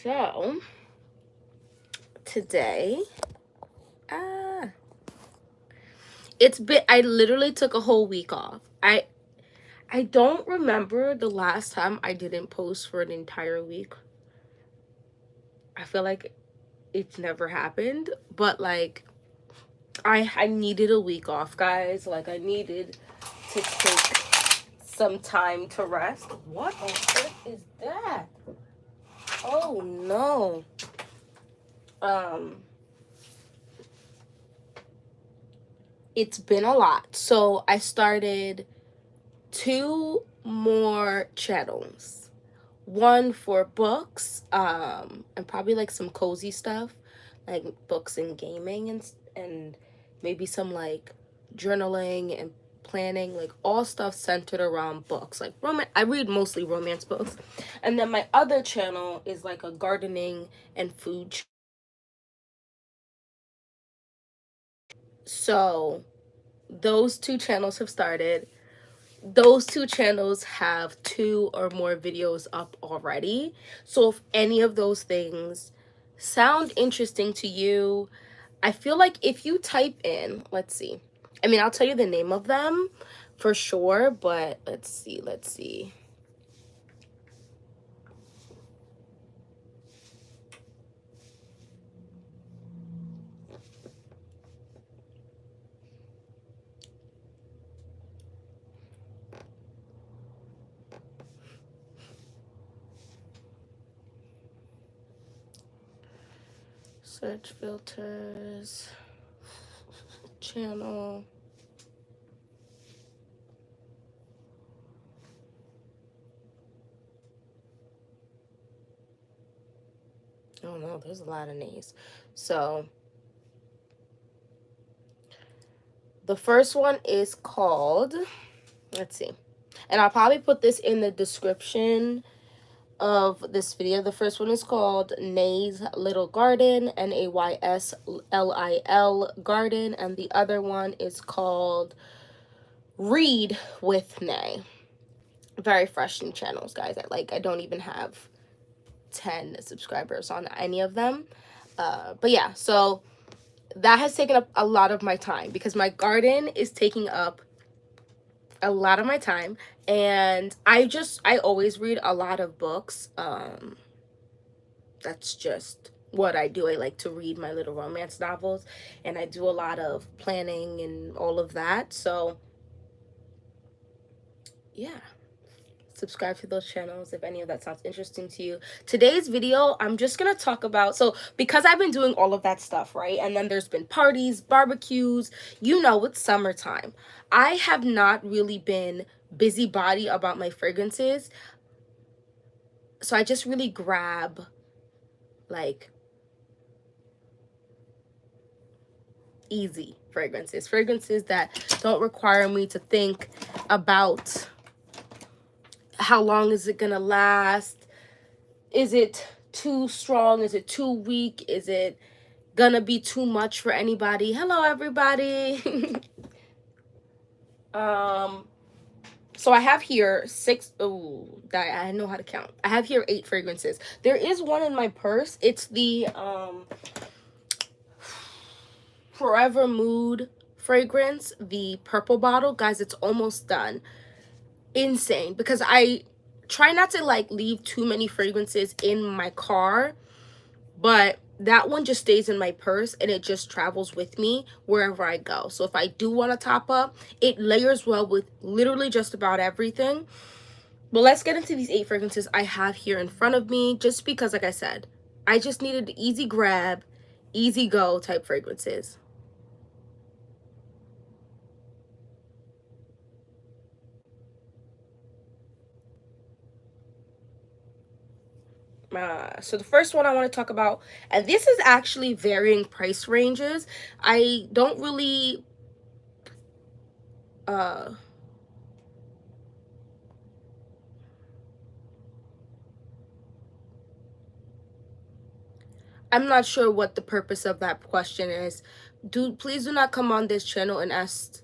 So today, I literally took a whole week off. I don't remember the last time I didn't post for an entire week. I feel like it's never happened, but like I needed a week off, guys. Like I needed to take some time to rest. What on earth is that? Oh no. It's been a lot. So I started 2 more channels. One for books, and probably like some cozy stuff, like books and gaming and maybe some like journaling and planning, like all stuff centered around books. Like I read mostly romance books. And then my other channel is like a gardening and food. So those 2 channels have started. Those 2 channels have 2 or more videos up already. So if any of those things sound interesting to you, I feel like if you type in, let's see. I mean, I'll tell you the name of them for sure, but let's see. Search filters, channel. Oh no, there's a lot of names. So the first one is called, let's see. And I'll probably put this in the description of this video. The first one is called Nay's Little Garden, Nayslil Garden, and the other one is called Read with Nay. Very fresh new channels, guys. I don't even have 10 subscribers on any of them. But yeah, so that has taken up a lot of my time because my garden is taking up a lot of my time, and I always read a lot of books. That's just what I do. I like to read my little romance novels, and I do a lot of planning and all of that. So yeah, subscribe to those channels if any of that sounds interesting to you. Today's video, I'm just gonna talk about, so because I've been doing all of that stuff, right, and then there's been parties, barbecues, you know, it's summertime. I have not really been busybody about my fragrances, so I just really grab like easy fragrances that don't require me to think about how long is it gonna last, is it too strong, is it too weak, is it gonna be too much for anybody. Hello everybody. So I have here 6, I know how to count. I have here 8 fragrances. There is one in my purse. It's the Forever Mood fragrance, the purple bottle. Guys, it's almost done. Insane, because I try not to like leave too many fragrances in my car, but that one just stays in my purse and it just travels with me wherever I go. So if I do want to top up, it layers well with literally just about everything. But let's get into these 8 fragrances I have here in front of me, just because, like I said, I just needed easy grab, easy go type fragrances. So the first one I want to talk about, and this is actually varying price ranges. I don't really I'm not sure what the purpose of that question is. Please do not come on this channel and ask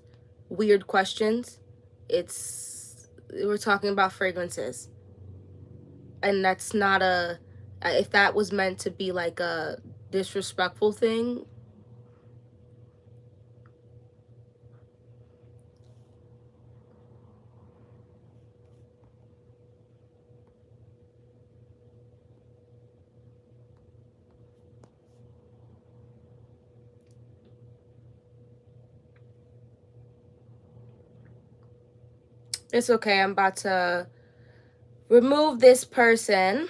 weird questions. It's we're talking about fragrances. And that's not a, if that was meant to be like a disrespectful thing. It's okay. I'm about to remove this person.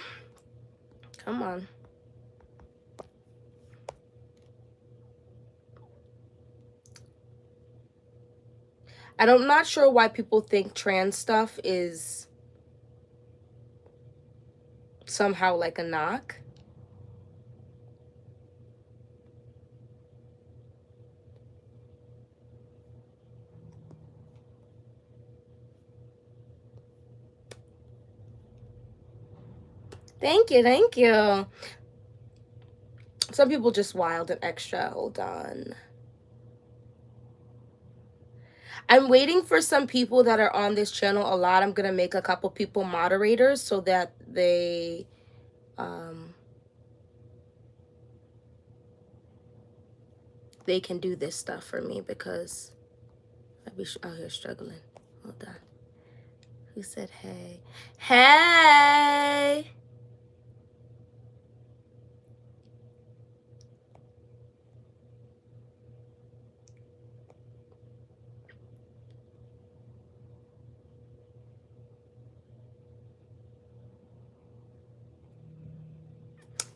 Come on. And I'm not sure why people think trans stuff is somehow like a knock. Thank you, thank you. Some people just wild and extra. Hold on. I'm waiting for some people that are on this channel a lot. I'm going to make a couple people moderators so that they can do this stuff for me, because I'd be out here struggling. Hold on. Who said hey? Hey!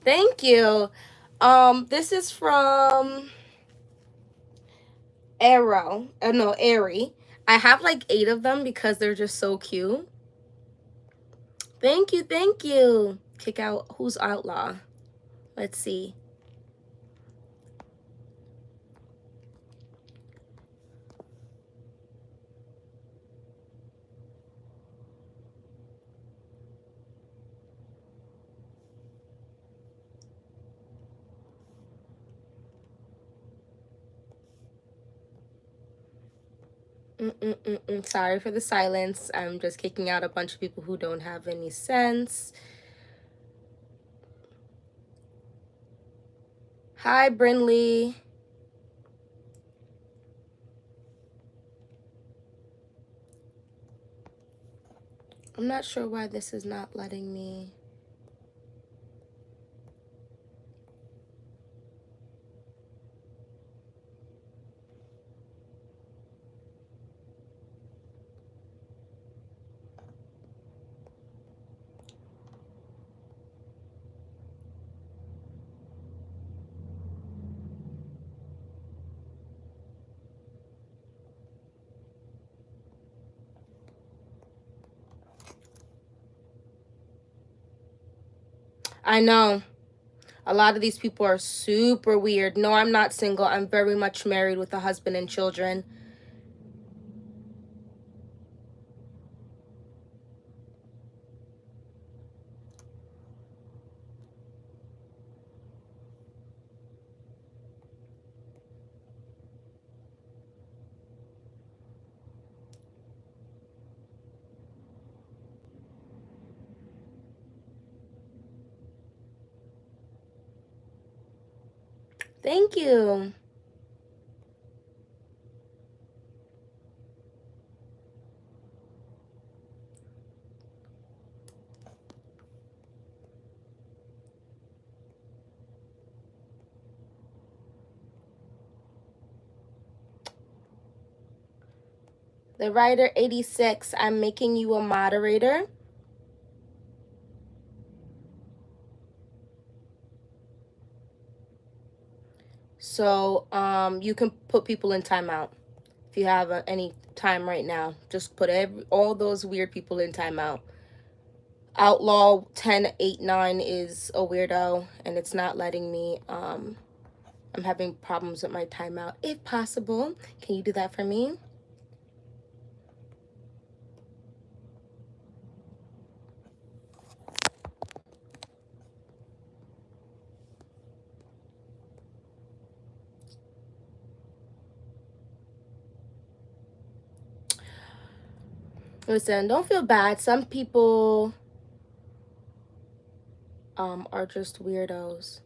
Thank you. This is from Arrow. No, Airy. I have like 8 of them because they're just so cute. Thank you, thank you. Kick out, who's outlaw? Let's see. Sorry for the silence. I'm just kicking out a bunch of people who don't have any sense. Hi, Brinley. I'm not sure why this is not letting me. I know. A lot of these people are super weird. No, I'm not single. I'm very much married with a husband and children. Thank you. The writer 86, I'm making you a moderator. So you can put people in timeout if you have any time right now. Just put all those weird people in timeout. Outlaw 1089 is a weirdo, and it's not letting me. I'm having problems with my timeout. If possible, can you do that for me? Listen, don't feel bad. Some people are just weirdos.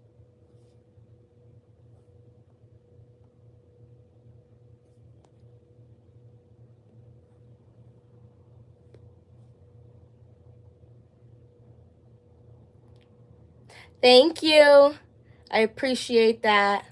Thank you. I appreciate that.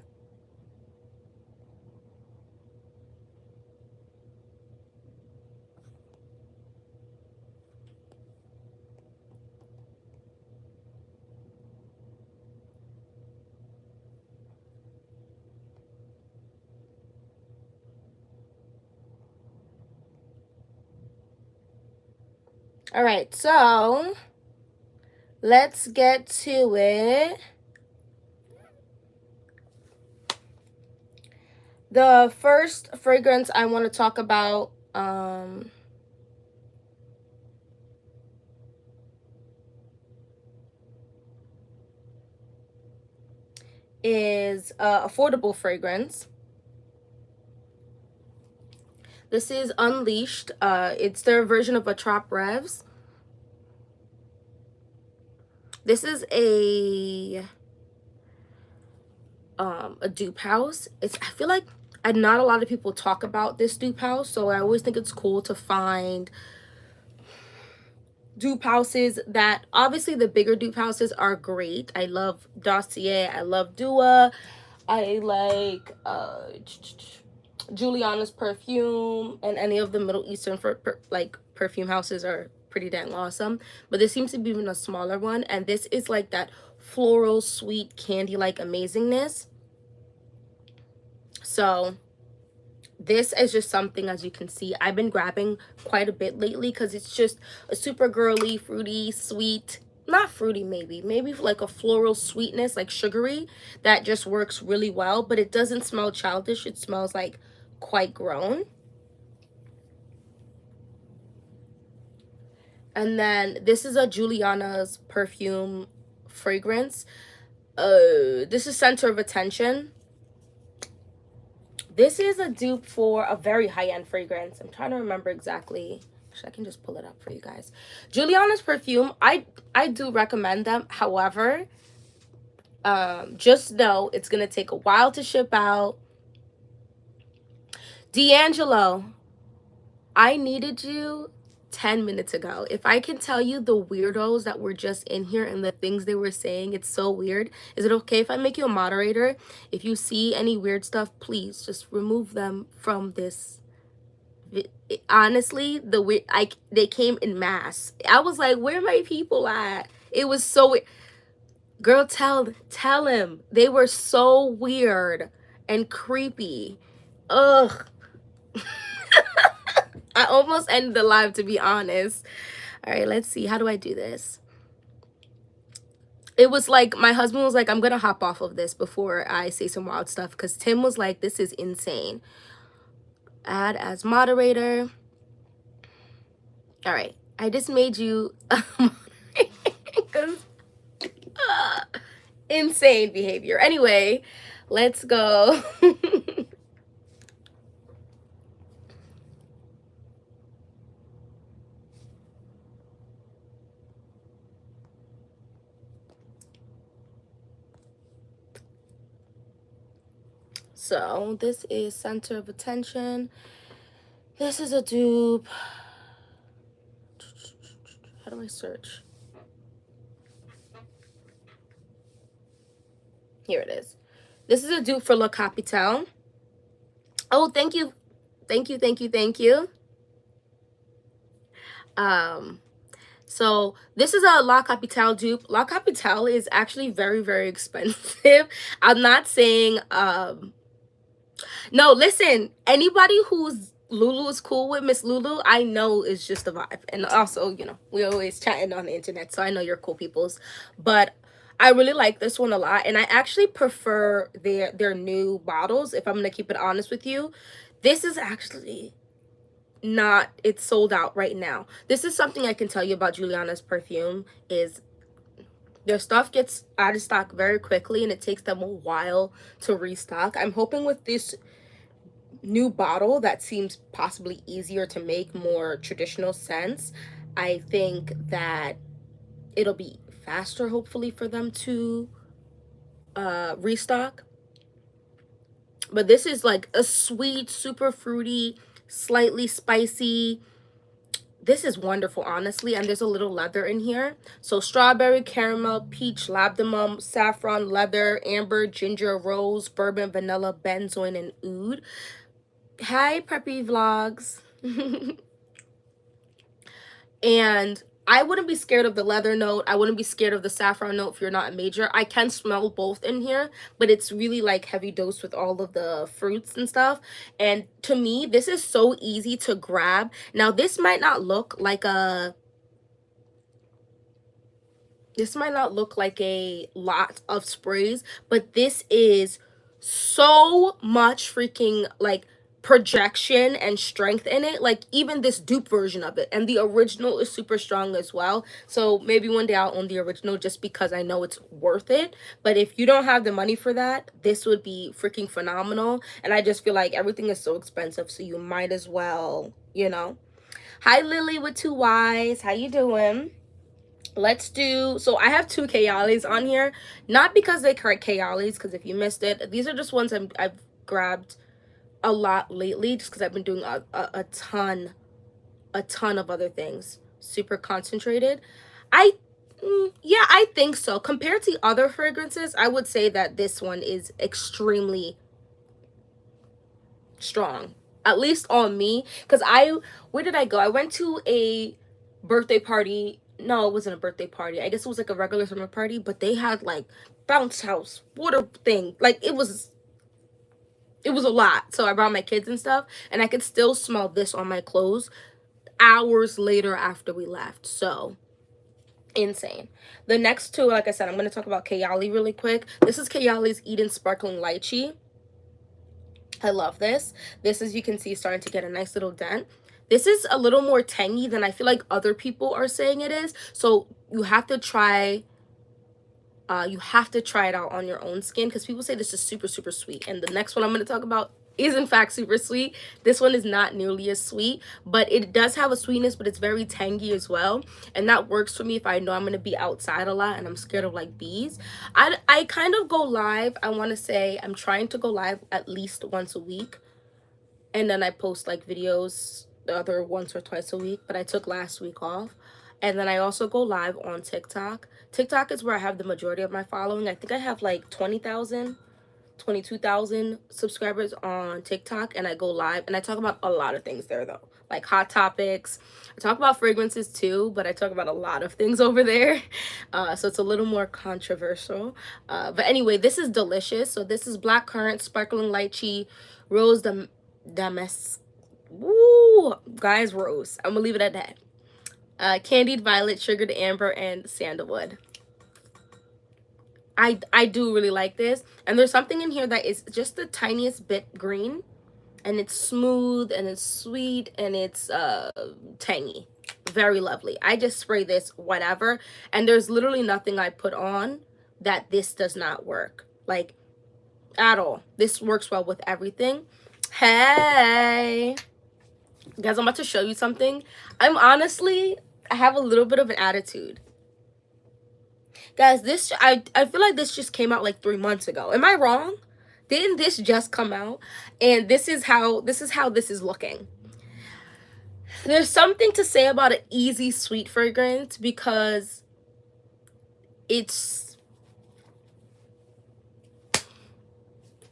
All right, so let's get to it. The first fragrance I want to talk about is affordable fragrance. This is Unleashed. It's their version of a Trop Revs. This is a dupe house. I feel like not a lot of people talk about this dupe house, so I always think it's cool to find dupe houses that, obviously the bigger dupe houses are great. I love Dossier, I love Dua, I like Juliana's perfume, and any of the Middle Eastern like perfume houses are pretty dang awesome. But this seems to be even a smaller one, and this is like that floral, sweet, candy-like amazingness. So this is just something, as you can see, I've been grabbing quite a bit lately because it's just a super girly, fruity, sweet, not fruity, maybe like a floral sweetness, like sugary, that just works really well. But it doesn't smell childish. It smells like quite grown. And then this is a Juliana's perfume fragrance. This is Center of Attention. This is a dupe for a very high-end fragrance. I'm trying to remember exactly. Actually, I can just pull it up for you guys. Juliana's perfume, I do recommend them. However, just know it's going to take a while to ship out. D'Angelo, I needed you 10 minutes ago. If I can tell you the weirdos that were just in here and the things they were saying, it's so weird. Is it okay if I make you a moderator? If you see any weird stuff, please just remove them from this. Honestly, they came in mass. I was like, where are my people at? It was so weird. Girl, tell him. They were so weird and creepy. Ugh. I almost ended the live, to be honest. All right, let's see. How do I do this? It was like, my husband was like, I'm going to hop off of this before I say some wild stuff, because Tim was like, this is insane. Add as moderator. All right. I just made you insane behavior. Anyway, let's go. So this is Center of Attention. This is a dupe. How do I search? Here it is. This is a dupe for La Capitale. Oh, thank you. Thank you, thank you, thank you. So this is a La Capitale dupe. La Capitale is actually very, very expensive. I'm not saying no, listen, anybody who's Lulu is cool with, Miss Lulu, I know is just a vibe. And also, you know, we're always chatting on the internet, so I know you're cool peoples. But I really like this one a lot, and I actually prefer their new bottles, if I'm gonna keep it honest with you. This is actually not, it's sold out right now. This is something I can tell you about Juliana's perfume, is their stuff gets out of stock very quickly, and it takes them a while to restock. I'm hoping with this new bottle that seems possibly easier to make, more traditional sense, I think that it'll be faster, hopefully, for them to restock. But this is like a sweet, super fruity, slightly spicy. This is wonderful, honestly. And there's a little leather in here. So strawberry, caramel, peach, labdanum, saffron, leather, amber, ginger, rose, bourbon, vanilla, benzoin, and oud. Hi, preppy vlogs. And I wouldn't be scared of the leather note. I wouldn't be scared of the saffron note if you're not a major. I can smell both in here, but it's really like heavy dose with all of the fruits and stuff. And to me, this is so easy to grab. Now, this might not look like a lot of sprays, but this is so much freaking like projection and strength in it. Like even this dupe version of it, and the original is super strong as well. So maybe one day I'll own the original just because I know it's worth it. But if you don't have the money for that, this would be freaking phenomenal. And I just feel like everything is so expensive, so you might as well, you know. Hi Lily with 2 Y's, how you doing? Let's do, so I have 2 Kayali's on here, not because they correct Kayali's, because if you missed it, these are just ones I've grabbed a lot lately, just because I've been doing a ton of other things, super concentrated. Yeah, I think so. Compared to other fragrances, I would say that this one is extremely strong, at least on me, because where did I go? I went to a birthday party. No, it wasn't a birthday party. I guess it was like a regular summer party, but they had like bounce house water thing. Like it was a lot. So I brought my kids and stuff, and I could still smell this on my clothes hours later after we left. So insane. The next 2, like I said, I'm going to talk about Kayali really quick. This is Kayali's Eden Sparkling Lychee. I love this. This, as you can see, is starting to get a nice little dent. This is a little more tangy than I feel like other people are saying it is. So you have to try it out on your own skin, because people say this is super, super sweet. And the next one I'm going to talk about is in fact super sweet. This one is not nearly as sweet, but it does have a sweetness, but it's very tangy as well. And that works for me if I know I'm going to be outside a lot and I'm scared of like bees. I kind of go live. I want to say I'm trying to go live at least once a week. And then I post like videos the other once or twice a week, but I took last week off. And then I also go live on TikTok. TikTok is where I have the majority of my following. I think I have like 20,000, 22,000 subscribers on TikTok, and I go live and I talk about a lot of things there though, like hot topics. I talk about fragrances too, but I talk about a lot of things over there. So it's a little more controversial. But anyway, this is delicious. So this is blackcurrant, sparkling lychee, rose damask. Woo, guys, rose. I'm gonna leave it at that. Candied violet, sugared amber, and sandalwood. I do really like this, and there's something in here that is just the tiniest bit green, and it's smooth and it's sweet and it's tangy. Very lovely. I just spray this whatever, and there's literally nothing I put on that this does not work, like at all. This works well with everything. Hey guys, I'm about to show you something. I have a little bit of an attitude. Guys, this I feel like this just came out like 3 months ago. Am I wrong? Didn't this just come out? And this is how this is looking. There's something to say about an easy sweet fragrance, because it's,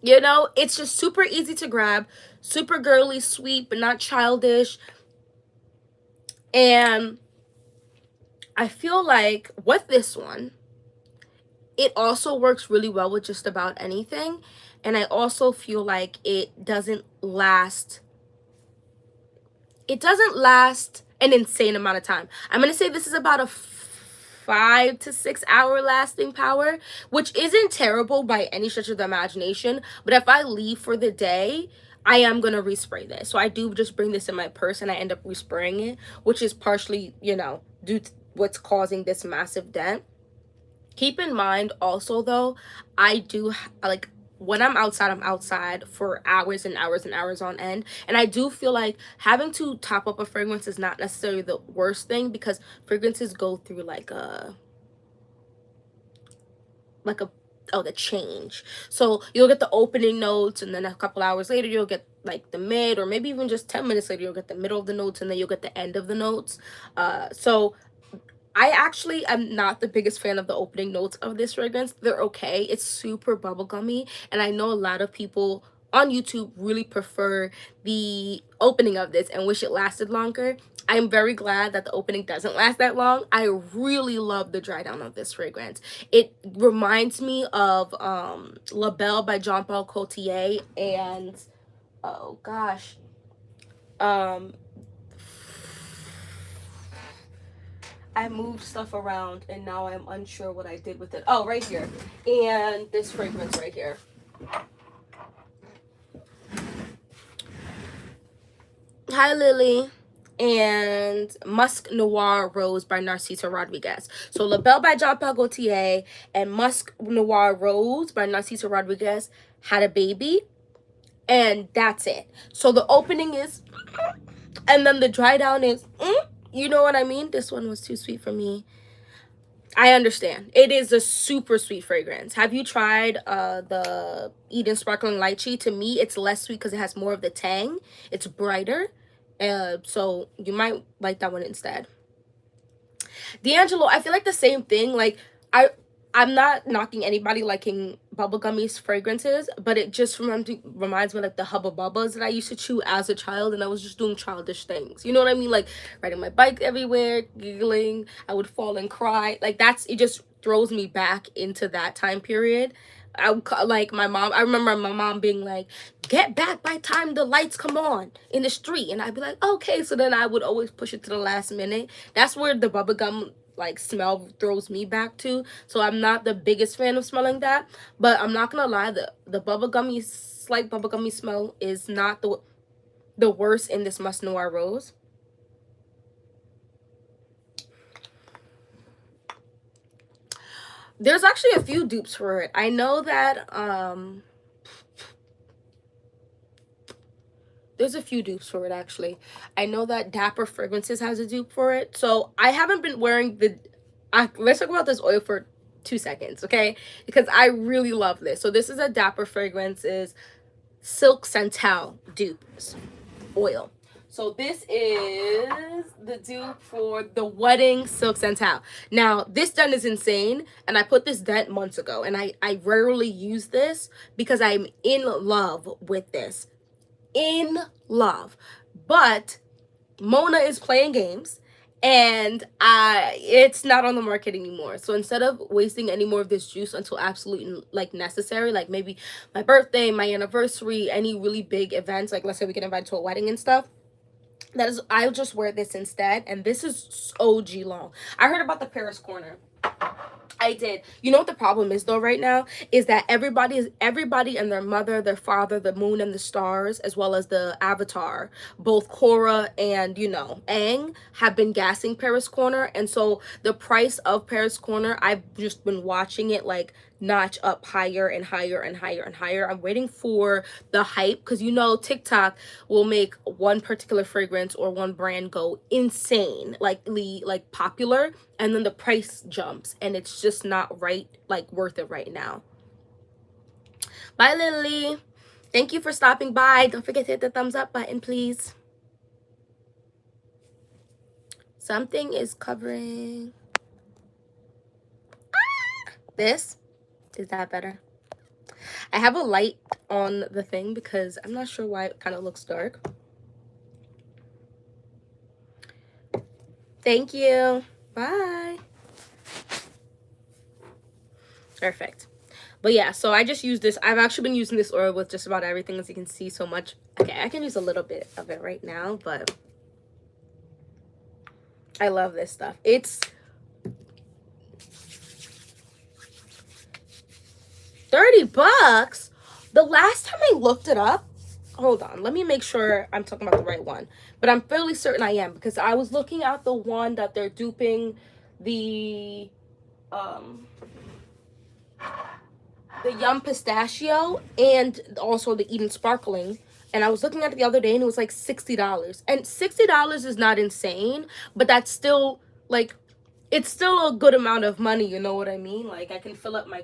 you know, it's just super easy to grab, super girly sweet, but not childish. And I feel like with this one, it also works really well with just about anything. And I also feel like it doesn't last an insane amount of time. I'm going to say this is about a 5 to 6 hour lasting power, which isn't terrible by any stretch of the imagination. But if I leave for the day, I am going to respray this. So I do just bring this in my purse and I end up respraying it, which is partially, you know, due to what's causing this massive dent. Keep in mind also though, I do like when I'm outside for hours and hours and hours on end. And I do feel like having to top up a fragrance is not necessarily the worst thing, because fragrances go through like a the change. So you'll get the opening notes, and then a couple hours later you'll get like the mid, or maybe even just 10 minutes later you'll get the middle of the notes, and then you'll get the end of the notes. So I actually am not the biggest fan of the opening notes of this fragrance. They're okay. It's super bubblegummy, and I know a lot of people on YouTube really prefer the opening of this and wish it lasted longer. I'm very glad that the opening doesn't last that long. I really love the dry down of this fragrance. It reminds me of La Belle by Jean Paul Gaultier, and oh gosh, I moved stuff around and now I'm unsure what I did with it. Oh, right here. And this fragrance right here. Hi, Lily. And Musk Noir Rose by Narciso Rodriguez. So La Belle by Jean Paul Gaultier and Musk Noir Rose by Narciso Rodriguez had a baby. And that's it. So the opening is, and then the dry down is, you know what I mean? This one was too sweet for me. I understand. It is a super sweet fragrance. Have you tried the Eden Sparkling Lychee? To me, it's less sweet because it has more of the tang. It's brighter. So you might like that one instead. D'Angelo, I feel like the same thing. Like, I'm not knocking anybody liking bubblegummy fragrances, but it just reminds me like the Hubba Bubbas that I used to chew as a child, and I was just doing childish things. You know what I mean? Like riding my bike everywhere, giggling. I would fall and cry. Like it just throws me back into that time period. Like my mom, I remember my mom being like, get back by time the lights come on in the street. And I'd be like, okay. So then I would always push it to the last minute. That's where the bubblegum like smell throws me back to. So I'm not the biggest fan of smelling that, but I'm not gonna lie, the bubblegummy, slight bubblegummy smell is not the worst in this Musk Noir Rose. There's actually a few dupes for it. I know that there's a few dupes for it, actually. I know that Dapper Fragrances has a dupe for it. So I haven't been wearing let's talk about this oil for 2 seconds, okay? Because I really love this. So this is a Dapper Fragrances Silk Santal dupe oil. So this is the dupe for the Wedding Silk Santal. Now, this dent is insane, and I put this dent months ago, and I rarely use this because I'm in love with this. In love. But Mona is playing games, and it's not on the market anymore. So instead of wasting any more of this juice until absolutely like necessary, like maybe my birthday, my anniversary, any really big events, like let's say we get invited to a wedding and stuff, I'll just wear this instead. And this is OG long. I heard about the Paris Corner. I did. You know what the problem is though right now is that everybody and their mother, their father, the moon and the stars, as well as the avatar, both Korra and, you know, Aang, have been gassing Paris Corner. And so the price of Paris Corner, I've just been watching it like notch up higher and higher and higher and higher. I'm waiting for the hype, because you know TikTok will make one particular fragrance or one brand go insane, like popular, and then the price jumps, and it's just not right, like worth it right now. Bye, Lily. Thank you for stopping by. Don't forget to hit the thumbs up button, please. Something is covering this. Is that better? I have a light on the thing because I'm not sure why it kind of looks dark. Thank you. Bye. Perfect. But yeah, so I just use this. I've actually been using this oil with just about everything, as you can see so much. Okay, I can use a little bit of it right now, but I love this stuff. It's $30. The last time I looked it up, hold on, let me make sure I'm talking about the right one, but I'm fairly certain I am, because I was looking at the one that they're duping the the Yum Pistachio and also the Eden Sparkling. And I was looking at it the other day and it was like $60. And $60 is not insane, but that's still like, it's still a good amount of money, you know what I mean? Like I can fill up my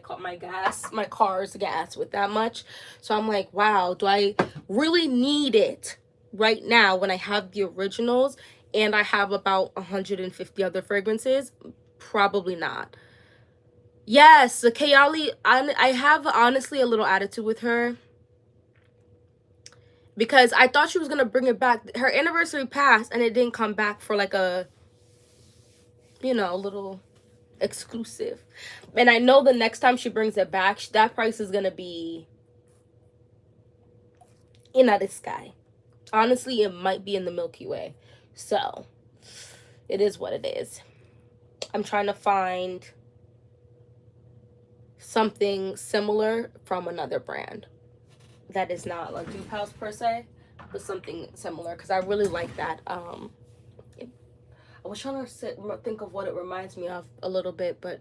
car's gas with that much. So I'm like, wow, do I really need it right now when I have the originals and I have about 150 other fragrances? Probably not. Yes, the Kayali, I have honestly a little attitude with her because I thought she was going to bring it back. Her anniversary passed and it didn't come back for like a, you know, little exclusive. And I know the next time she brings it back, that price is going to be in the sky. Honestly, it might be in the Milky Way. So, it is what it is. I'm trying to find something similar from another brand that is not like Dupe House per se, but something similar because I really like that. I was trying to think of what it reminds me of a little bit, but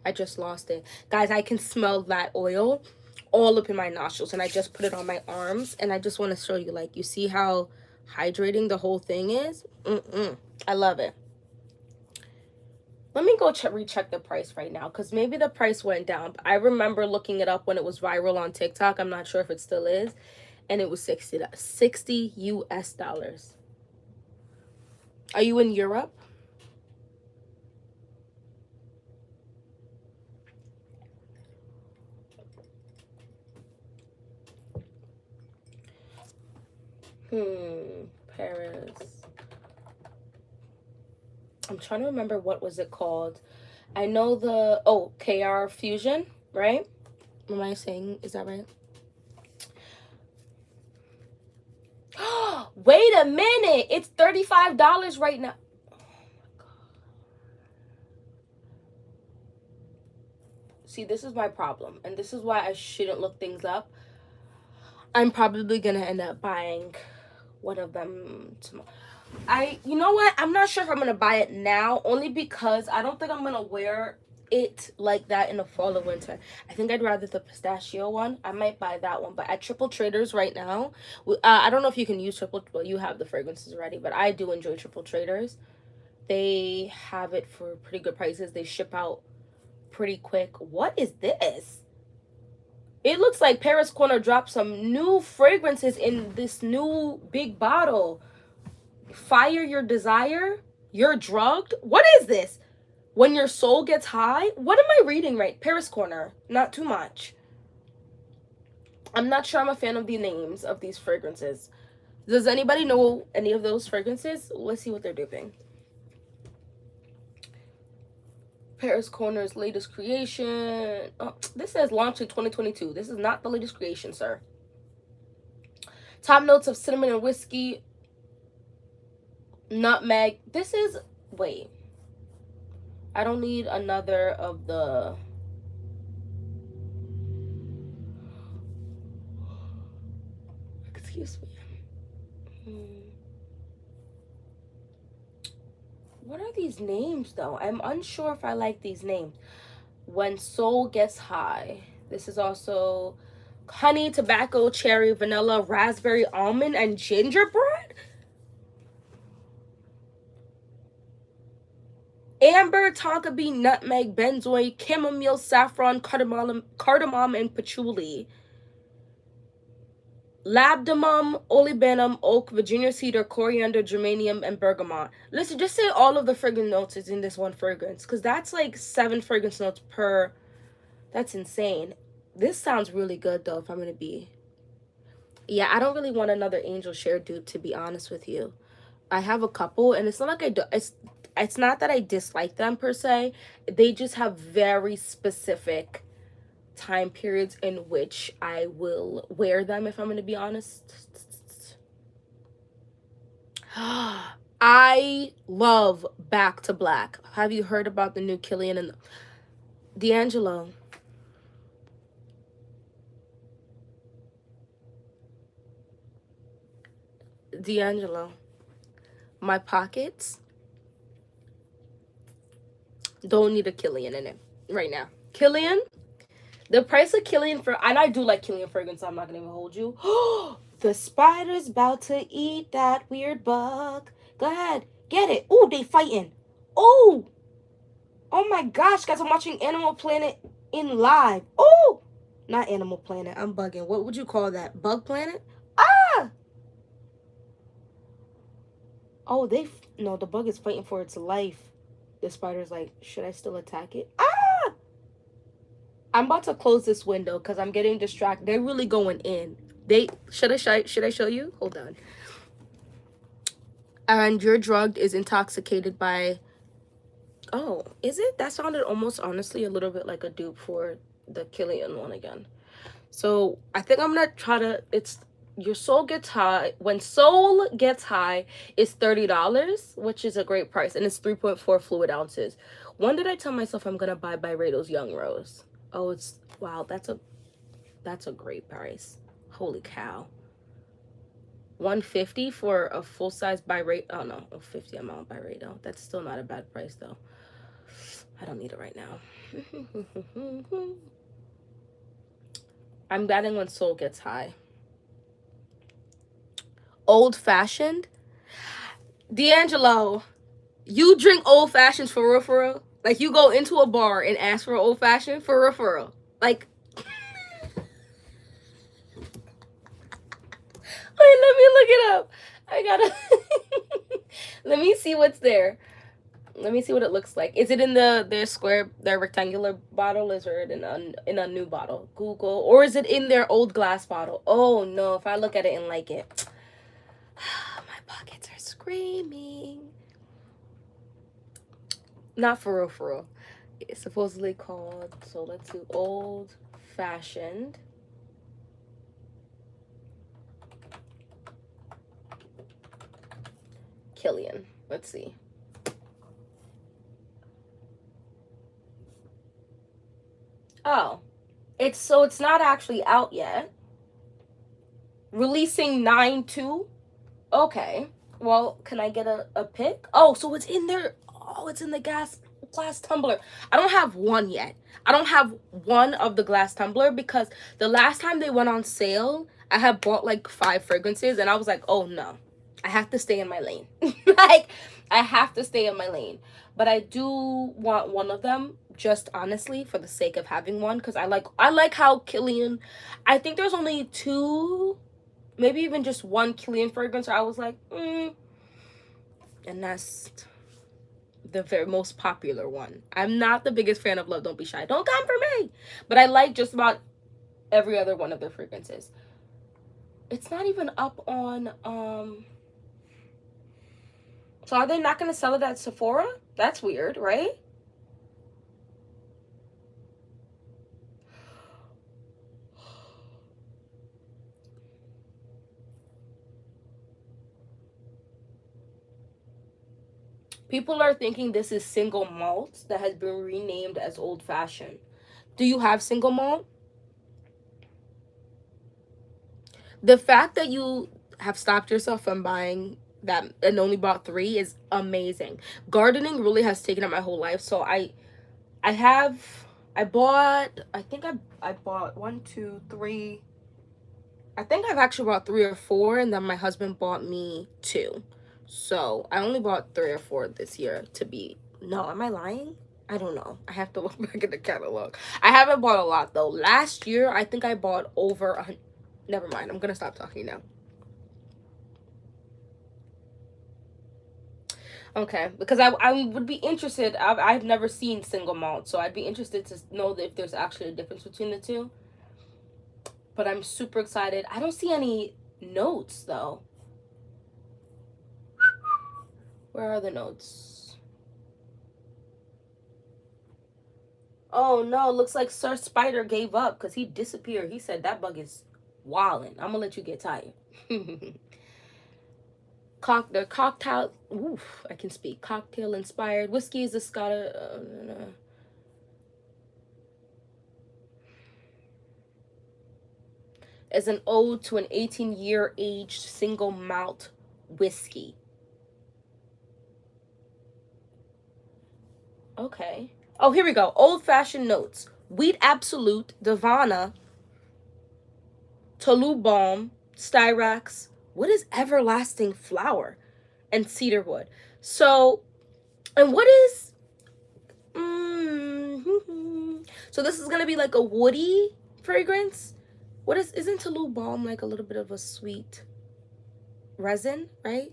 I just lost it. Guys, I can smell that oil all up in my nostrils, and I just put it on my arms, and I just want to show you, like, you see how hydrating the whole thing is? I love it. Let me go recheck the price right now, because maybe the price went down. I remember looking it up when it was viral on TikTok. I'm not sure if it still is. And it was 60 US dollars. Are you in Europe? Paris. I'm trying to remember what was it called. I know the, KR Fusion, right? Am I saying, is that right? Wait a minute. It's $35 right now. Oh my God. See, this is my problem. And this is why I shouldn't look things up. I'm probably going to end up buying one of them tomorrow. You know what? I'm not sure if I'm going to buy it now, only because I don't think I'm going to wear it like that in the fall or winter. I think I'd rather the pistachio one. I might buy that one. But at Triple Traders right now, I don't know if you can use Triple, well, you have the fragrances already, but I do enjoy Triple Traders. They have it for pretty good prices. They ship out pretty quick. What is this? It looks like Paris Corner dropped some new fragrances in this new big bottle. Fire Your Desire? You're Drugged? What is this? When Your Soul Gets High? What am I reading right? Paris Corner. Not too much. I'm not sure I'm a fan of the names of these fragrances. Does anybody know any of those fragrances? Let's see what they're duping. Paris Corner's latest creation. Oh, this says launched in 2022. This is not the latest creation, sir. Top notes of cinnamon and whiskey. Nutmeg. This is, wait. I don't need another of the, excuse me. What are these names though? I'm unsure if I like these names. When Soul Gets High. This is also honey, tobacco, cherry, vanilla, raspberry, almond, and gingerbread. Amber, tonka bean, nutmeg, benzoin, chamomile, saffron, cardamom, and patchouli. Labdanum, olibanum, oak, Virginia cedar, coriander, geranium, and bergamot. Listen, just say all of the fragrance notes is in this one fragrance, because that's like 7 fragrance notes per. That's insane. This sounds really good though, if I'm gonna be. Yeah, I don't really want another Angel Share dupe, to be honest with you. I have a couple, and it's not like I do. It's not that I dislike them per se. They just have very specific time periods in which I will wear them, if I'm going to be honest. I love Back to Black. Have you heard about the new Killian and D'Angelo? D'Angelo. My pockets don't need a Killian in it right now. Killian, The price of Killian for, and I do like Killian fragrance, so I'm not gonna even hold you. The spider's about to eat that weird bug. Go ahead, get it. Oh, they fighting. Oh, oh my gosh, guys, I'm watching Animal Planet in live. Oh, not Animal Planet. I'm bugging. What would you call that? Bug Planet? Ah. Oh, no, the bug is fighting for its life. The spider's like, should I still attack it? Ah! I'm about to close this window because I'm getting distracted. They're really going in. Should I show you? Hold on. And you're drugged is intoxicated by, oh, is it? That sounded almost honestly a little bit like a dupe for the Killian one again. So I think I'm gonna try to, it's your soul gets high. When soul gets high, it's $30, which is a great price, and it's 3.4 fluid ounces. When did I tell myself I'm gonna buy Byredo's Young Rose? Oh, it's, wow, that's a great price. Holy cow. 150 for a full size Byredo. Oh no, a 50 ml Byredo. That's still not a bad price though. I don't need it right now. I'm batting when soul gets high. Old fashioned. D'Angelo, you drink old fashions for real, for real? Like, you go into a bar and ask for an old fashioned for real, for real? Like, wait, let me look it up. I gotta let me see what's there. Let me see what it looks like. Is it in their rectangular bottle? Is it in a new bottle? Google. Or is it in their old glass bottle? Oh no, if I look at it and like it. My pockets are screaming. Not for real, for real. It's supposedly called, so let's do old fashioned. Killian. Let's see. Oh, it's not actually out yet. Releasing 9/2. Okay. Well, can I get a pick? Oh, so it's in there. Oh, it's in the glass tumbler. I don't have one yet. I don't have one of the glass tumbler because the last time they went on sale, I had bought like 5 fragrances and I was like, oh no, I have to stay in my lane. Like, I have to stay in my lane. But I do want one of them, just honestly for the sake of having one, because I like how Killian, I think there's only 2, maybe even just 1 Killian fragrance where I was like, and that's the very most popular one. I'm not the biggest fan of Love Don't Be Shy. Don't come for me. But I like just about every other one of their fragrances. It's not even up on, so are they not going to sell it at Sephora? That's weird, right? People are thinking this is single malt that has been renamed as old fashioned. Do you have single malt? The fact that you have stopped yourself from buying that and only bought 3 is amazing. Gardening really has taken up my whole life. So I think I bought 1, 2, 3. I think I've actually bought 3 or 4, and then my husband bought me 2. So I only bought 3 or 4 this year to be, no, am I lying? I don't know. I have to look back at the catalog. I haven't bought a lot though. Last year, I think I bought over never mind. I'm gonna stop talking now. Okay, because I would be interested. I've never seen single malt, so I'd be interested to know if there's actually a difference between the two. But I'm super excited. I don't see any notes though. Where are the notes? Oh no, looks like Sir Spider gave up because he disappeared. He said that bug is wildin'. I'm gonna let you get tired. The cocktail, oof, I can speak. Cocktail inspired whiskey is a Scottish. As an ode to an 18-year aged single malt whiskey. Okay. Oh, here we go. Old fashioned notes. Wheat Absolute, Divana, Tolu Balm, Styrax, what is Everlasting Flower, and Cedarwood. So, and what is, so this is going to be like a woody fragrance. What isn't Tolu Balm like a little bit of a sweet resin, right?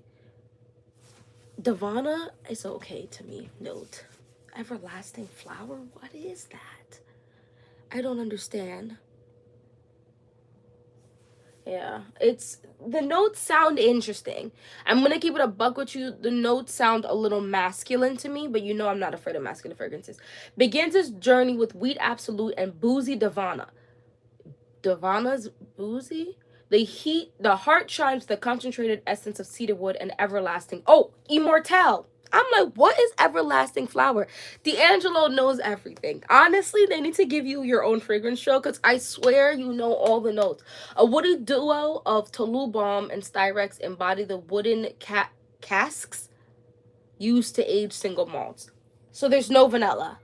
Divana is okay to me. Note. Everlasting Flower? What is that? I don't understand. Yeah, it's, the notes sound interesting. I'm gonna keep it a buck with you. The notes sound a little masculine to me, but you know I'm not afraid of masculine fragrances. Begins his journey with Wheat Absolute and Boozy Divana. Divana's Boozy? The heart chimes the concentrated essence of cedarwood and everlasting. Oh, Immortelle. I'm like, what is Everlasting Flower? D'Angelo knows everything. Honestly, they need to give you your own fragrance show, because I swear you know all the notes. A woody duo of Tolu Balm and Styrex embody the wooden casks used to age single malts. So there's no vanilla.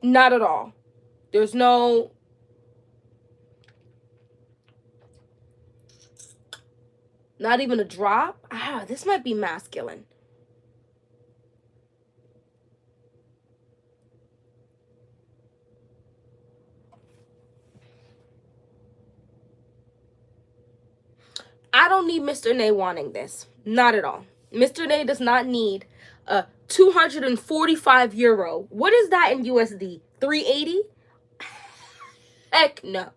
Not at all. There's no... Not even a drop? Ah, this might be masculine. I don't need Mr. Nay wanting this. Not at all. Mr. Nay does not need a 245 euro. What is that in USD? 380? Heck no.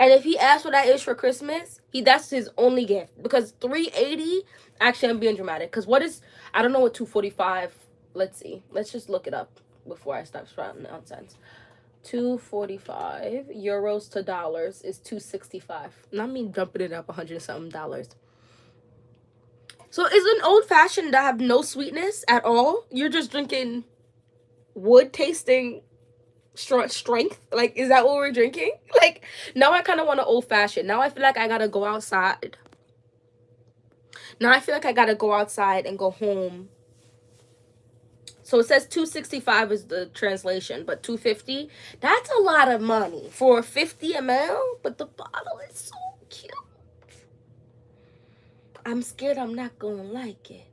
And if he asks what that is for Christmas, that's his only gift. Because 380, actually I'm being dramatic. Because what is, I don't know what 245, let's see. Let's just look it up before I stop sprouting nonsense. 245 euros to dollars is 265. Not me jumping it up 100 something dollars. So is an old fashioned that have no sweetness at all? You're just drinking wood tasting strength? Like, is that what we're drinking? Like, now I kind of want an old fashioned. Now I feel like I gotta go outside. Now I feel like I gotta go outside and go home. So it says 265 is the translation, but 250, that's a lot of money for 50 ml, but the bottle is so cute. I'm scared I'm not gonna like it.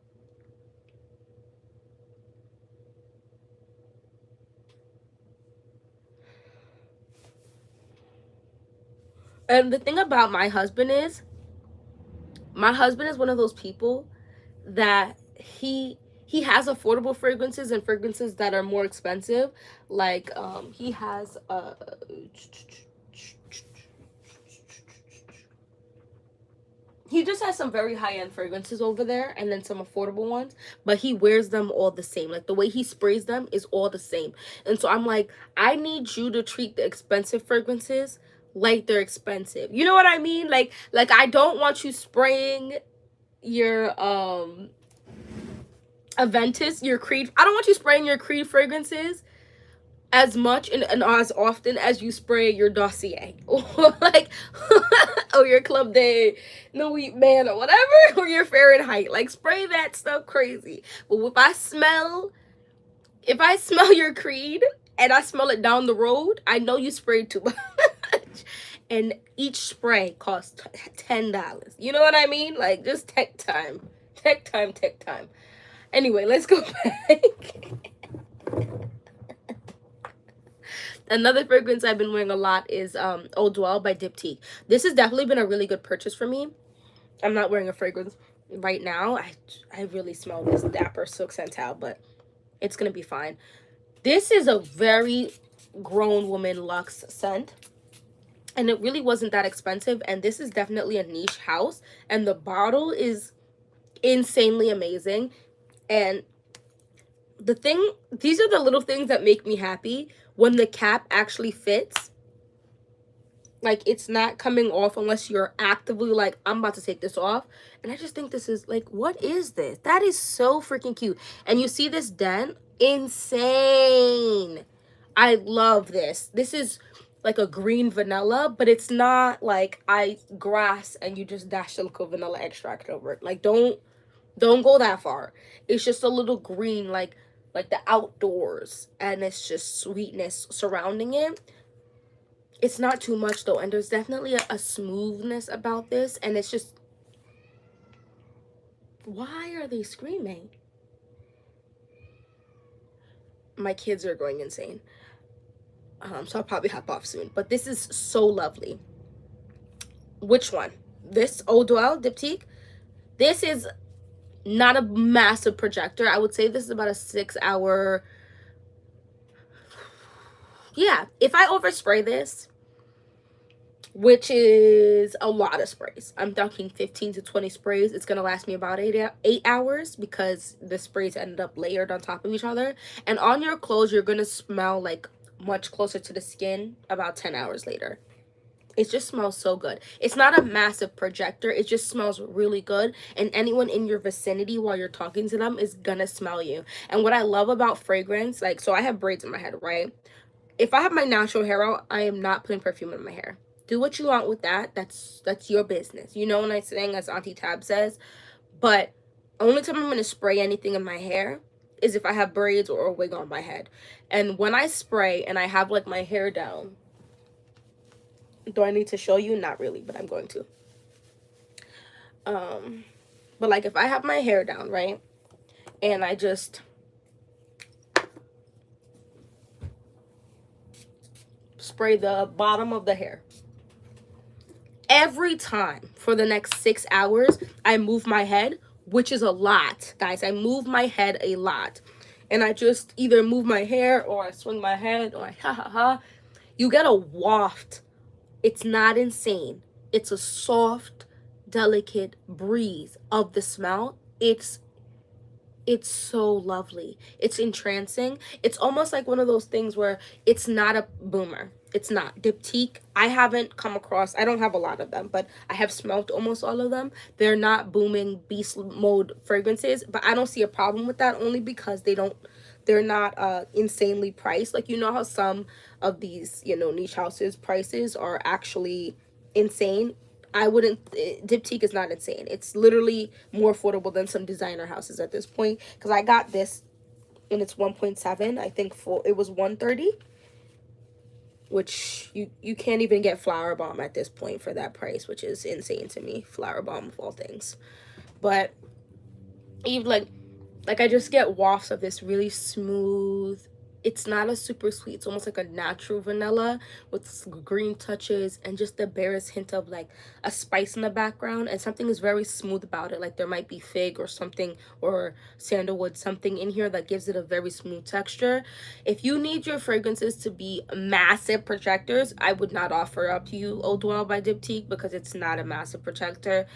And the thing about my husband is one of those people that he has affordable fragrances and fragrances that are more expensive. Like, he has he just has some very high-end fragrances over there, and then some affordable ones, but he wears them all the same. Like, the way he sprays them is all the same. And so I'm like, I need you to treat the expensive fragrances like they're expensive. You know what I mean? Like I don't want you spraying your Aventus, your Creed. I don't want you spraying your Creed fragrances as much and as often as you spray your Dossier or like or your Club de Nuit Man or whatever, or your Fahrenheit. Like, spray that stuff crazy. But if I smell your Creed and I smell it down the road, I know you sprayed too much. And each spray costs $10. You know what I mean? Like, just tech time. Anyway, let's go back. Another fragrance I've been wearing a lot is Eau Dwell by Diptyque. This has definitely been a really good purchase for me. I'm not wearing a fragrance right now. I really smell this Dapper Silk Santal, but it's going to be fine. This is a very grown woman luxe scent. And it really wasn't that expensive. And this is definitely a niche house. And the bottle is insanely amazing. And these are the little things that make me happy. When the cap actually fits. Like, it's not coming off unless you're actively like, I'm about to take this off. And I just think this is like, what is this? That is so freaking cute. And you see this dent? Insane. I love this. This is like a green vanilla, but it's not like grass and you just dash silico vanilla extract over it. Like, don't go that far. It's just a little green, like like the outdoors, and it's just sweetness surrounding it. It's not too much though, and there's definitely a smoothness about this, and it's just, why are they screaming? My kids are going insane. So I'll probably hop off soon. But this is so lovely. Which one? This Eau Duel Diptyque. This is not a massive projector. I would say this is about a 6-hour. Yeah, if I overspray this, which is a lot of sprays, I'm talking 15 to 20 sprays, it's gonna last me about 8 hours, because the sprays ended up layered on top of each other. And on your clothes, you're gonna smell like much closer to the skin about 10 hours later. It just smells so good. It's not a massive projector. It just smells really good. And anyone in your vicinity while you're talking to them is gonna smell you. And what I love about fragrance, like, so I have braids in my head, right? If I have my natural hair out, I am not putting perfume in my hair. Do what you want with that. That's your business. You know what I'm saying, as Auntie Tab says. But only time I'm going to spray anything in my hair is if I have braids or a wig on my head. And when I spray and I have, like, my hair down, do I need to show you? Not really, but I'm going to. But, like, if I have my hair down, right, and I just spray the bottom of the hair, every time for the next 6 hours, I move my head, which is a lot, guys. I move my head a lot. And I just either move my hair or I swing my head or I ha ha ha. You get a waft. It's not insane. It's a soft, delicate breeze of the smell. It's so lovely. It's entrancing. It's almost like one of those things where it's not a boomer. It's not. Diptyque, I haven't come across, I don't have a lot of them, but I have smelled almost all of them. They're not booming beast mode fragrances, but I don't see a problem with that, only because they're not insanely priced. Like, you know how some of these, you know, niche houses prices are actually insane. I wouldn't, Diptyque is not insane. It's literally more affordable than some designer houses at this point, because I got this and it's 1.7. I think it was 130, which you can't even get Flower Bomb at this point for that price, which is insane to me. Flower Bomb of all things. But even like I just get wafts of this really smooth, it's not a super sweet, it's almost like a natural vanilla with green touches and just the barest hint of like a spice in the background, and something is very smooth about it. Like there might be fig or something, or sandalwood, something in here that gives it a very smooth texture. If you need your fragrances to be massive projectors, I would not offer up to you Eau Duel by Diptyque, because it's not a massive projector.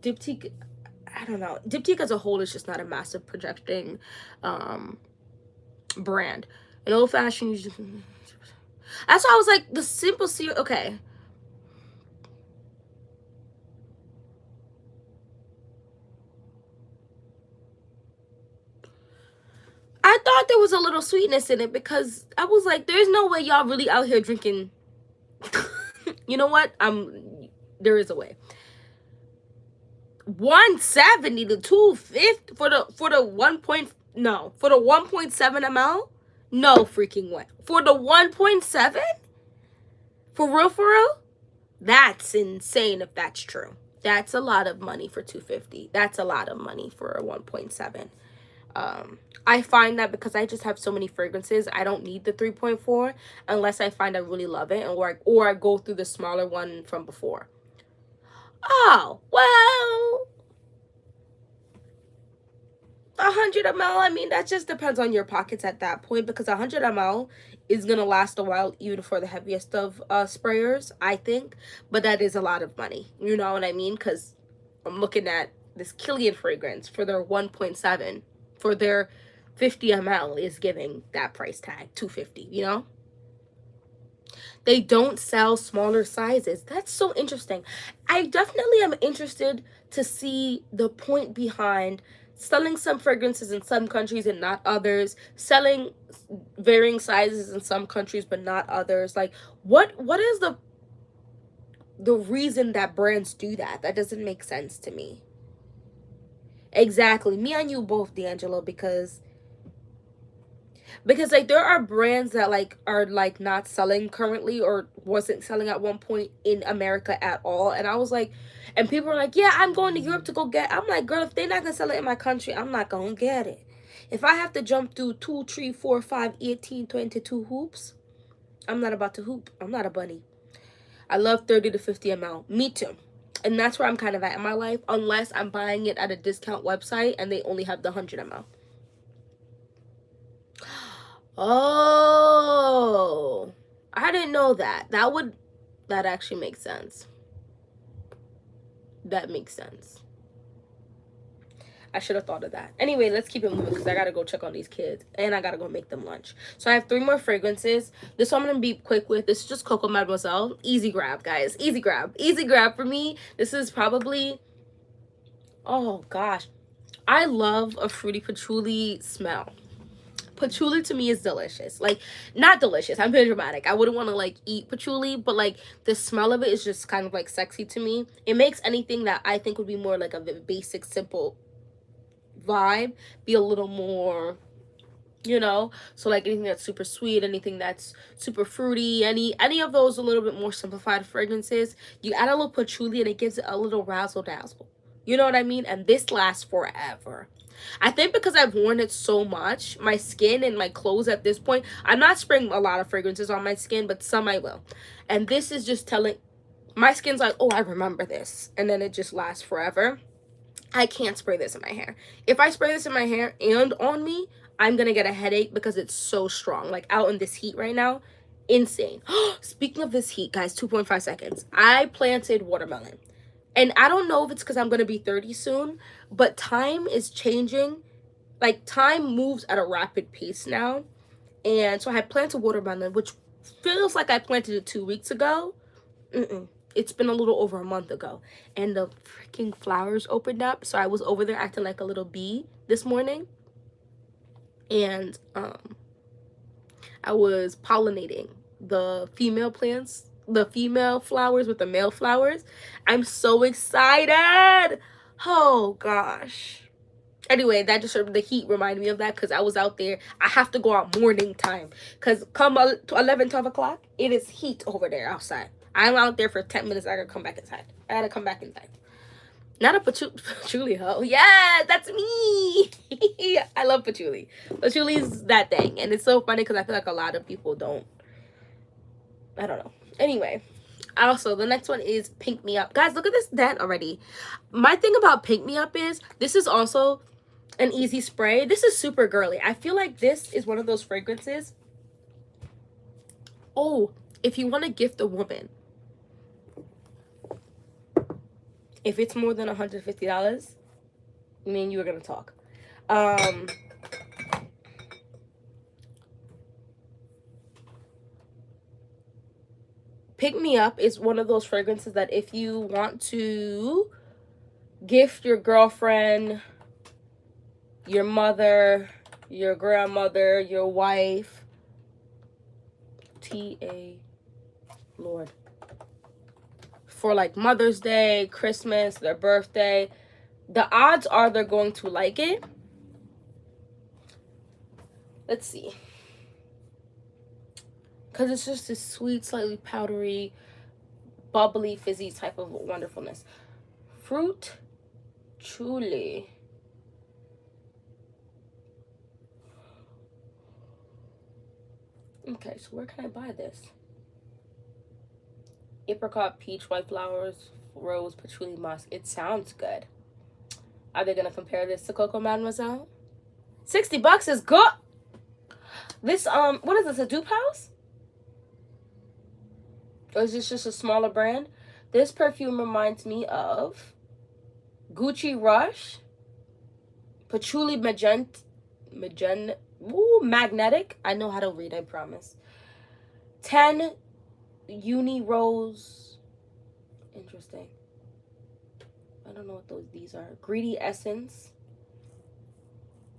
Diptyque, I don't know, Diptyque as a whole is just not a massive projecting brand. An old fashioned, that's why I was like, the simple series. Okay, I thought there was a little sweetness in it, because I was like, there's no way y'all really out here drinking. You know what, there is a way. 170 to 250 for the 1. No, for the 1.7 ml? No freaking way. For the 1.7? For real? That's insane if that's true. That's a lot of money for 250. That's a lot of money for a 1.7. I find that because I just have so many fragrances, I don't need the 3.4 unless I find I really love it, or I go through the smaller one from before. Oh, well, 100 ml, I mean, that just depends on your pockets at that point, because 100 ml is gonna last a while even for the heaviest of sprayers, I think. But that is a lot of money, you know what I mean? Because I'm looking at this Killian fragrance for their 1.7, for their 50 ml is giving that price tag, 250, you know? They don't sell smaller sizes. That's so interesting. I definitely am interested to see the point behind selling some fragrances in some countries and not others, selling varying sizes in some countries but not others. Like, what is the reason that brands do that? That doesn't make sense to me. Exactly. Me and you both, D'Angelo, because Because like there are brands that like are like not selling currently or wasn't selling at one point in America at all. And I was like, and people are like, yeah, I'm going to Europe to go get. I'm like, girl, if they're not gonna sell it in my country, I'm not gonna get it. If I have to jump through 2, 3, 4, 5, 18, 22 hoops, I'm not about to hoop. I'm not a bunny. I love 30 to 50 ml. Me too. And that's where I'm kind of at in my life, unless I'm buying it at a discount website and they only have the 100 ml. Oh, I didn't know that. That actually makes sense. That makes sense. I should have thought of that. Anyway, let's keep it moving because I gotta go check on these kids and I gotta go make them lunch. So I have 3 more fragrances. This one I'm gonna be quick with. This is just Coco Mademoiselle. Easy grab, guys. Easy grab. Easy grab for me. This is probably, oh gosh, I love a fruity patchouli smell. Patchouli to me is delicious. Like, not delicious, I'm being dramatic. I wouldn't want to like eat patchouli, but like the smell of it is just kind of like sexy to me. It makes anything that I think would be more like a basic simple vibe be a little more, you know. So like anything that's super sweet, anything that's super fruity, any of those a little bit more simplified fragrances, you add a little patchouli and it gives it a little razzle dazzle, you know what I mean? And this lasts forever. I think because I've worn it so much, my skin and my clothes at this point, I'm not spraying a lot of fragrances on my skin, but some I will. And this is just telling, my skin's like, oh, I remember this. And then it just lasts forever. I can't spray this in my hair. If I spray this in my hair and on me, I'm going to get a headache because it's so strong. Like out in this heat right now, insane. Speaking of this heat, guys, 2.5 seconds. I planted watermelon. And I don't know if it's because I'm going to be 30 soon, but time is changing. Like, time moves at a rapid pace now. And so I had planted watermelon, which feels like I planted it 2 weeks ago. It's been a little over a month ago. And the freaking flowers opened up. So I was over there acting like a little bee this morning. And I was pollinating the female plants, the female flowers with the male flowers. I'm so excited. Oh gosh. Anyway, that just the heat reminded me of that because I was out there. I have to go out morning time because come 11, 12 o'clock, it is heat over there outside. I'm out there for 10 minutes. I gotta come back inside. Not a patchouli hoe. Yeah, that's me. I love patchouli. Patchouli is that thing. And it's so funny because I feel like a lot of people don't. I don't know. Anyway, also, the next one is Pink Me Up. Guys, look at this dent already. My thing about Pink Me Up is this is also an easy spray. This is super girly. I feel like this is one of those fragrances. Oh, if you want to gift a woman, if it's more than $150, me and you are going to talk. Pick Me Up is one of those fragrances that if you want to gift your girlfriend, your mother, your grandmother, your wife, Lord, for like Mother's Day, Christmas, their birthday, the odds are they're going to like it. Let's see. Because it's just this sweet, slightly powdery, bubbly, fizzy type of wonderfulness. Fruit Truly. Okay, so where can I buy this? Apricot, peach, white flowers, rose, patchouli, musk. It sounds good. Are they going to compare this to Coco Mademoiselle? $60 is good. This, what is this, a dupe house? Or is this just a smaller brand? This perfume reminds me of Gucci Rush, Patchouli Magnetic. I know how to read, I promise. 10 Uni Rose. Interesting. I don't know what these are. Greedy Essence.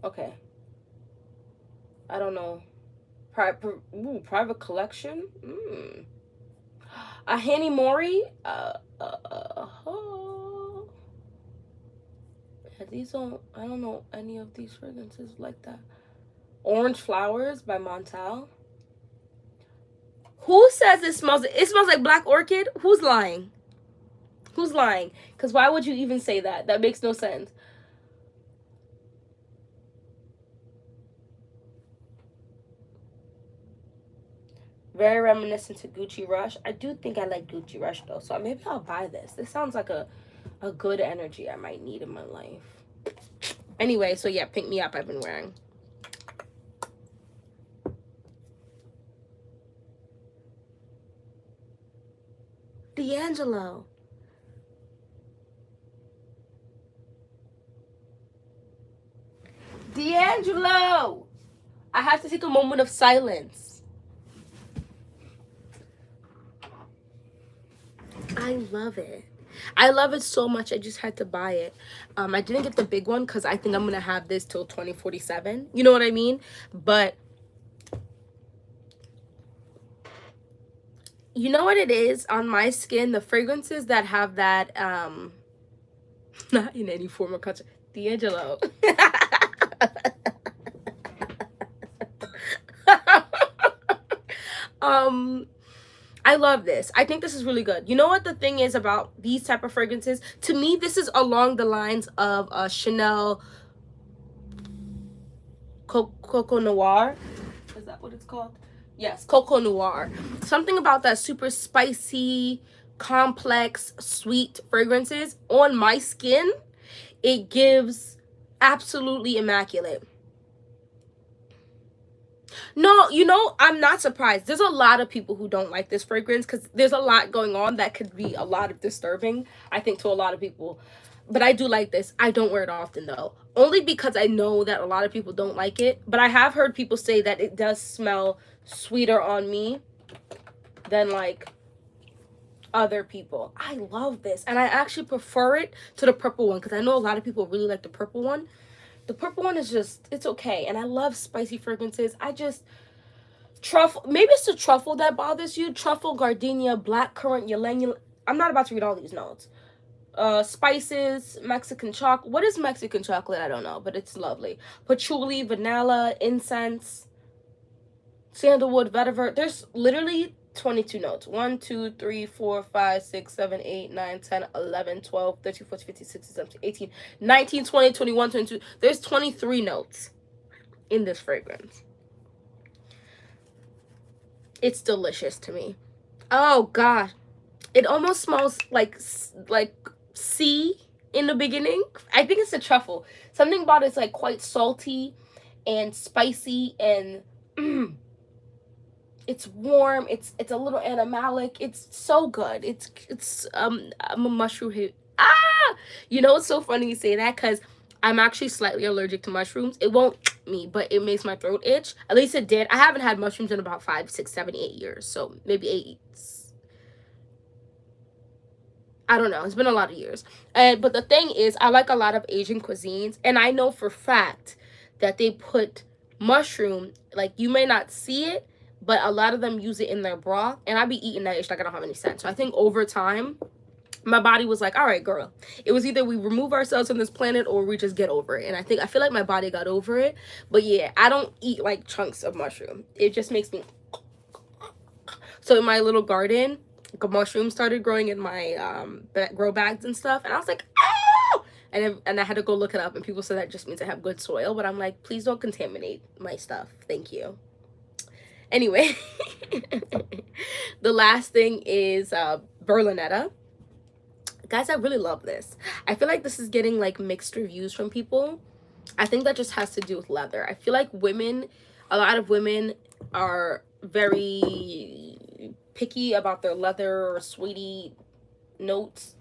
Okay. I don't know. Private Collection. A Hanny Mori. These don't. I don't know any of these fragrances like that. Orange Flowers by Montal. Who says it smells like black orchid? Who's lying? Who's lying? Because why would you even say that? That makes no sense. Very reminiscent to Gucci Rush. I do think I like Gucci Rush though, so maybe I'll buy this. This sounds like a good energy I might need in my life. Anyway, so yeah, Pick Me Up I've been wearing. D'Angelo. D'Angelo! I have to take a moment of silence. I love it. I love it so much. I just had to buy it. I didn't get the big one because I think I'm going to have this till 2047. You know what I mean? But you know what it is on my skin? The fragrances that have that, not in any form or culture. D'Angelo. I love this. I think this is really good. You know what the thing is about these type of fragrances? To me, this is along the lines of Chanel Coco Noir. Is that what it's called? Yes, Coco Noir. Something about that super spicy, complex, sweet fragrances on my skin, it gives absolutely immaculate. No, you know, I'm not surprised. There's a lot of people who don't like this fragrance because there's a lot going on that could be a lot of disturbing, I think, to a lot of people. But I do like this. I don't wear it often, though. Only because I know that a lot of people don't like it. But I have heard people say that it does smell sweeter on me than, like, other people. I love this. And I actually prefer it to the purple one because I know a lot of people really like the purple one. The purple one is just, it's okay. And I love spicy fragrances. I just, truffle, maybe it's the truffle that bothers you. Truffle, gardenia, blackcurrant, ylang. I'm not about to read all these notes. Spices, Mexican chocolate. What is Mexican chocolate? I don't know, but it's lovely. Patchouli, vanilla, incense, sandalwood, vetiver. There's literally 22 notes. 1, 2, 3, 4, 5, 6, 7, 8, 9, 10, 11, 12, 13, 14, 15, 16, 17, 18, 19, 20, 21, 22. There's 23 notes in this fragrance. It's delicious to me. Oh gosh. It almost smells like sea in the beginning. I think it's a truffle. Something about it's like quite salty and spicy and it's warm. It's a little animalic. It's so good. I'm a mushroom hit. You know, it's so funny you say that because I'm actually slightly allergic to mushrooms. It won't me, but it makes my throat itch. At least it did. I haven't had mushrooms in about 5, 6, 7, 8 years. So maybe 8. I don't know. It's been a lot of years. But the thing is, I like a lot of Asian cuisines. And I know for a fact that they put mushroom, like you may not see it, but a lot of them use it in their broth. And I be eating that ish like I don't have any sense. So I think over time, my body was like, all right, girl. It was either we remove ourselves from this planet or we just get over it. And I feel like my body got over it. But yeah, I don't eat like chunks of mushroom. It just makes me. So in my little garden, mushrooms started growing in my grow bags and stuff. And I was like, oh! And I had to go look it up. And people said that just means I have good soil. But I'm like, please don't contaminate my stuff. Thank you. Anyway, the last thing is Berlinetta. Guys, I really love this. I feel like this is getting like mixed reviews from people. I think that just has to do with leather. I feel like a lot of women are very picky about their leather or sweetie notes.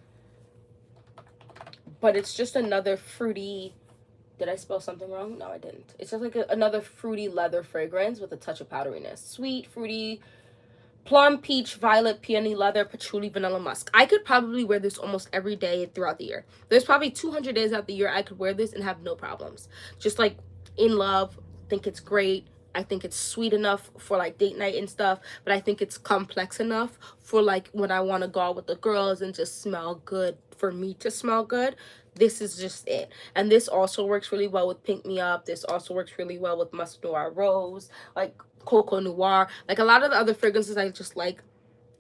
But it's just another fruity. Did I spell something wrong? No, I didn't. It's just like another fruity leather fragrance with a touch of powderiness. Sweet, fruity, plum, peach, violet, peony, leather, patchouli, vanilla, musk. I could probably wear this almost every day throughout the year. There's probably 200 days out the year I could wear this and have no problems. Just like in love, think it's great. I think it's sweet enough for like date night and stuff, but I think it's complex enough for like when I want to go out with the girls and just smell good, for me to smell good. this is just it. And this also works really well with Pink Me Up. This also works really well with Musk Noir Rose, like Coco Noir. Like a lot of the other fragrances I just like.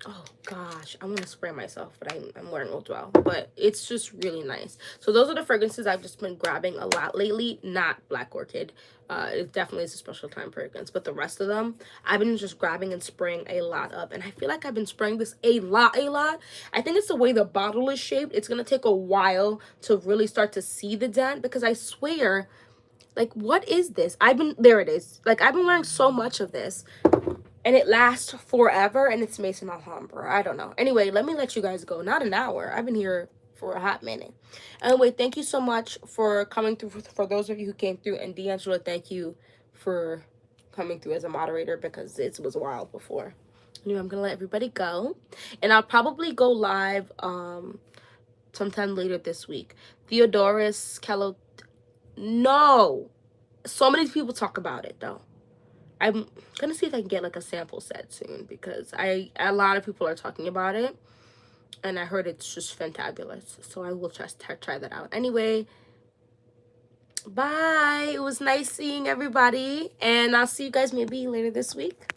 Oh gosh, I want to spray myself, but I'm wearing Old Dwell. But it's just really nice. So those are the fragrances I've just been grabbing a lot lately. Not Black Orchid. It definitely is a special time fragrance. But the rest of them, I've been just grabbing and spraying a lot of. And I feel like I've been spraying this a lot. I think it's the way the bottle is shaped. It's going to take a while to really start to see the dent. Because I swear, like, what is this? There it is. Like, I've been wearing so much of this. And it lasts forever, and it's Maison Alhambra. I don't know. Anyway, let me let you guys go. Not an hour. I've been here for a hot minute. Anyway, thank you so much for coming through. For those of you who came through. And D'Angelo, thank you for coming through as a moderator, because it was wild before. Anyway, I'm going to let everybody go. And I'll probably go live sometime later this week. Theodorus Calo... No! So many people talk about it, though. I'm gonna see if I can get like a sample set soon, because a lot of people are talking about it, and I heard it's just fantabulous. So I will try that out. Anyway, bye. It was nice seeing everybody, and I'll see you guys maybe later this week.